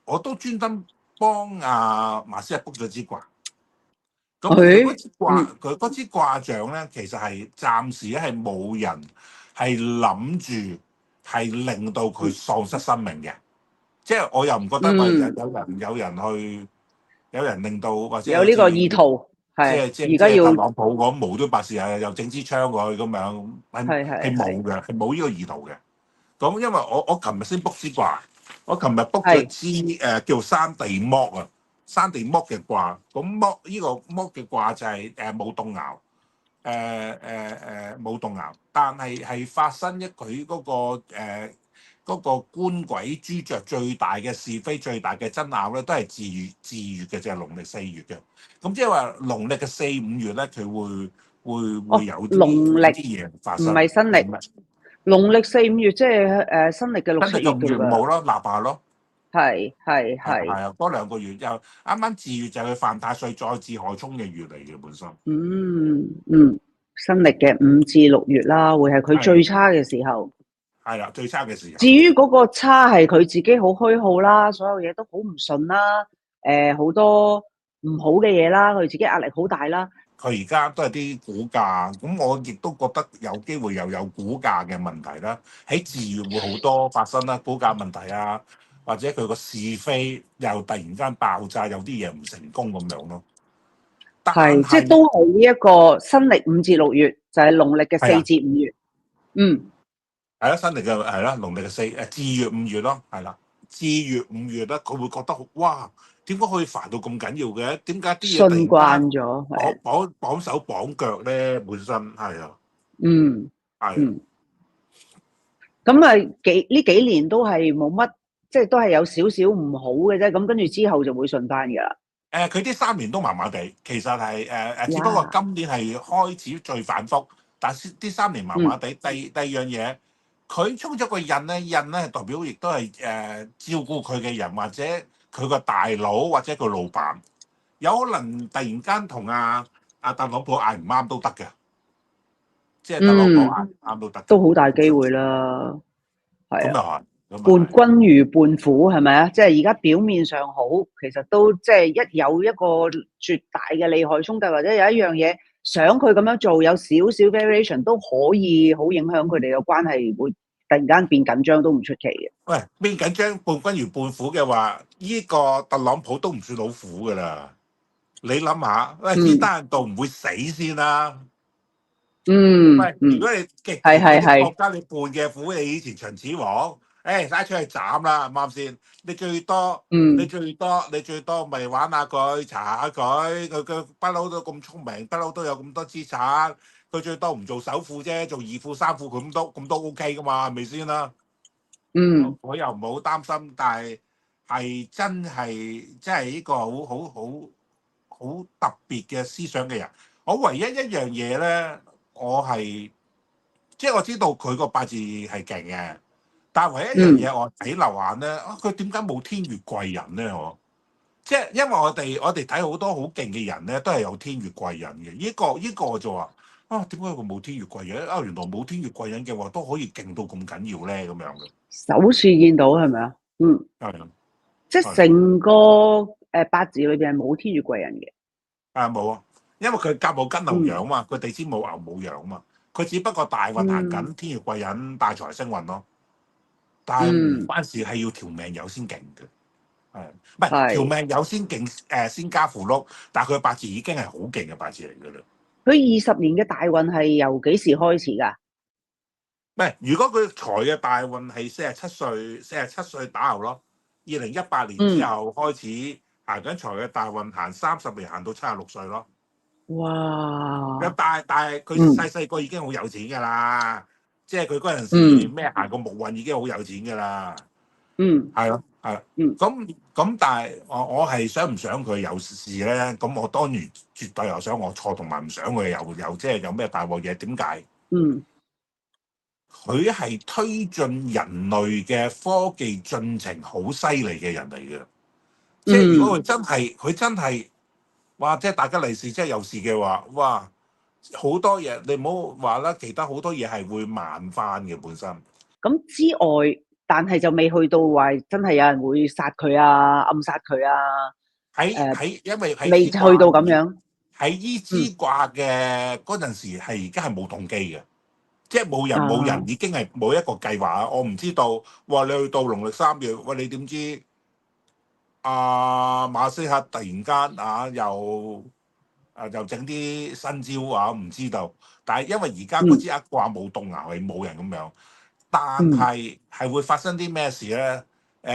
我都專登幫阿馬斯克 book 咗支卦。咁佢嗰支卦象咧，其實係暫時咧係冇人係諗住係令到佢喪失生命嘅，即係我又唔覺得有人令到或者有呢個意圖，即係特朗普講無端白事又整支槍過去咁樣，係冇嘅，係冇呢個意圖嘅。咁因為我琴日先 book 支卦，我琴日 book 咗支叫山地剝啊。山地剝嘅卦，咁剝呢個剝嘅卦就係冇動搖，冇動搖，但係發生佢嗰個官鬼朱雀最大嘅是非、最大嘅爭拗咧，都係自月嘅，就係農曆4月嘅。咁即係話農曆嘅4、5月咧，佢會有啲嘢發生。唔係新曆，農曆4、5月即係新曆嘅6、7月嘅冇咯，立夏咯。係啊，嗰2個月又啱啱自月就係犯太歲，再至亥沖嘅月嚟嘅本身。新曆嘅5至6月啦，會係佢最差嘅時候。係啦，最差嘅時候。至於嗰個差係佢自己好虛耗啦，所有嘢都好唔順啦，好多唔好嘅嘢啦，佢自己壓力好大啦。佢而家都係啲股價，咁我亦都覺得有機會又有股價嘅問題啦。喺自月會好多發生啦，股價問題啊，或者佢個是非又突然間爆炸，有啲嘢唔成功咁樣咯。係，即係都係呢一個新曆5至6月，就係農曆嘅4至5月。係啦，新曆嘅係啦，農曆嘅自月5月咯，係啦，自月5月咧，佢會覺得哇，點解可以煩到咁緊要嘅？點解啲嘢突然間順慣咗，綁手綁腳咧？本身係啊，咁啊，呢幾年都係冇乜，即係都係有少少唔好嘅啫。咁跟住之後就會順翻噶啦。佢啲3年都麻麻地，其實係只不過今年係開始最反覆，但係啲3年麻麻地。第二樣嘢，佢衝咗個印咧，係代表亦都係照顧佢嘅人，或者佢個大佬或者佢老闆，有可能突然間同阿特朗普嗌唔啱都得嘅，即係特朗普嗌唔啱都得，都好大機會啦。係啊。伴君如伴虎係咪啊？即係而家表面上好，其實都即係一有一個絕大嘅利害衝突，或者有一樣嘢想佢咁樣做，有少少 variation 都可以好影響佢哋嘅關係，會突然間變緊張都唔出奇嘅。喂，變緊張伴君如伴虎嘅話，呢個特朗普都唔算老虎噶啦。你諗下，喂，呢單度唔會死先啦。喂，如果你極權嗰啲國家你伴嘅虎，你以前秦始皇。拉出去斬啦，啱唔啱先？你最多咪玩下佢，查下佢不嬲都咁聰明，不嬲都有咁多資產，佢最多唔做首富啫，做2富3富咁都 OK 噶嘛，係咪先啦？我又唔好擔心，但係真係呢個好特別嘅思想嘅人。我唯一一樣嘢咧，即係我知道佢個八字係勁嘅。但係唯一一樣嘢我睇漏眼咧，佢點解冇天月貴人咧？即係因為我哋睇好多好勁嘅人咧，都係有天月貴人嘅。呢個我就話點解佢冇天月貴人？原來冇天月貴人嘅話都可以勁到咁緊要咧，咁樣嘅。首次見到係咪啊？即係成個八字裏邊係冇天月貴人嘅。冇啊，因為佢甲冇金牛羊嘛，佢地支冇牛冇羊嘛，佢只不過大運行緊天月貴人大財星運咯。但係唔關事，係要條命有先勁嘅，唔係條命有先勁先加符祿，但係佢八字已經係好勁嘅八字嚟㗎啦。佢20年嘅大運係由幾時開始㗎？唔係，如果佢財嘅大運係47歲打後咯，2018年之後開始行緊財嘅大運，行30年行到76歲咯。哇！但係佢細個已經好有錢㗎啦。即係佢嗰陣時咩行個木運已經好有錢㗎啦，係咯，咁但係我係想唔想佢有事咧？咁我當然絕對又想我錯，同埋唔想佢有即係有咩大鑊嘢？點解？佢係推進人類嘅科技進程好犀利嘅人嚟嘅，即係如果佢真係哇！即係大家利是，即係有事嘅話，哇！好多嘢你唔好話啦，其他好多嘢係會慢翻嘅本身。咁之外，但係就未去到話真係有人會殺佢啊、暗殺佢啊，因為喺未去到咁樣。喺依嗯支卦嘅嗰陣時係而家係冇動機嘅，即係冇人啊已經係冇一個計劃啊！我唔知道，哇！你去到農曆3月，喂，你點知馬斯克突然間又整啲新招啊？唔知道，但係因為而家嗰支嗯厄卦冇動搖，係冇人咁樣，但嗯係會發生啲咩事咧？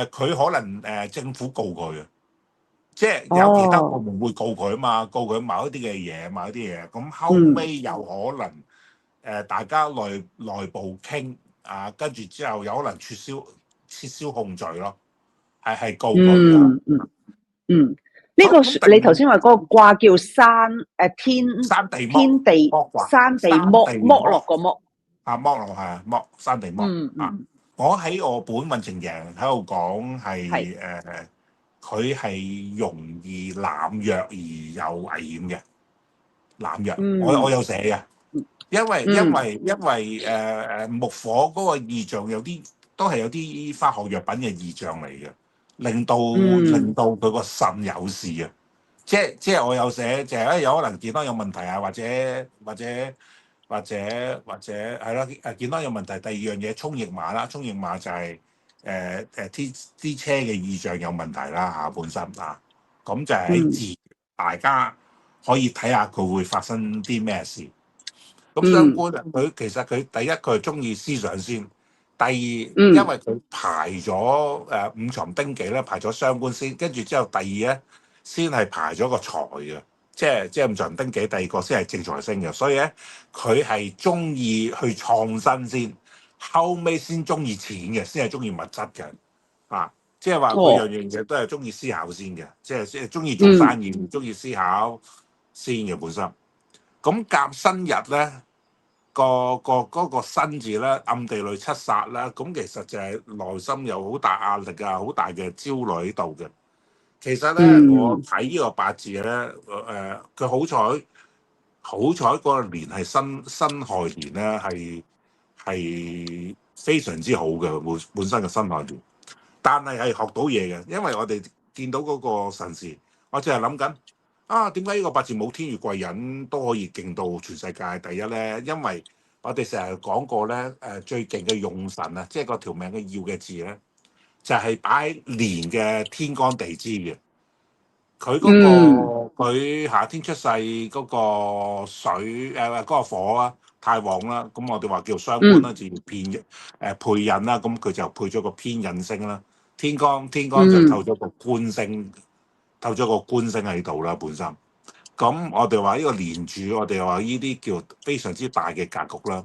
佢可能政府告佢啊，即係有其他部哦門會告佢啊嘛，告佢某一啲嘅嘢，某一啲嘢，咁後嗯尾有可能大家內部傾跟住之後有可能撤銷控罪咯，係告佢啊。嗯嗯嗯，呢個咁突然你頭先話嗰個卦叫天山地剝天地剝卦，山地山地剝落剝個剝。剝落係剝山地剝啊！嗯我喺我本運程營喺度講係係佢係容易濫藥而有危險嘅濫藥，我嗯有寫嘅，因為木火嗰個異象都係有啲化學藥品嘅異象嚟嘅，令到嗯佢個腎有事啊！即係我有寫，就係有可能健康有問題啊，或者係啦健康有問題。第二樣嘢衝逆馬啦，衝逆馬就係啲車嘅異象有問題啦本身咁就係喺嗯自大家可以睇下佢會發生啲咩事。咁相嗯官佢其實佢第一佢係中意思想先，第二因嗯為佢排咗五藏丁己咧，排咗傷官先，跟住之後第二咧先係排咗個財嘅，即係五藏丁己第二個先係正財星嘅，所以咧佢係中意去創新先，後尾先中意錢嘅，先係中意物質嘅即係話佢樣哦樣嘢都係中意思考先嘅，即係中意做嗯生意，中意思考先嘅本身。咁甲申日咧。個辛字咧，暗地裏七殺啦，咁其實就係內心有好大壓力啊，好大嘅焦慮喺度嘅。其實咧，我嗯睇呢個八字咧，佢好彩嗰個年係辛亥年咧，係非常之好嘅本身嘅辛亥年，但係學到嘢嘅，因為我哋見到嗰個神時，我淨係諗緊。點解呢個八字冇天月貴人都可以勁到全世界第一咧？因為我哋成日講過咧，最勁嘅用神啊，即係個條命嘅要嘅字咧，就係擺喺年嘅天干地支嘅。佢嗰、嗯佢夏天出世嗰個水嗰個火啊太旺啦，咁我哋話叫傷官啦，嗯就要配印啦，咁佢就配咗個偏印星啦。天干就透嗯咗個官星。透咗個官星喺度啦，本身。咁我哋話呢個年主，我哋話呢啲叫非常之大嘅格局啦。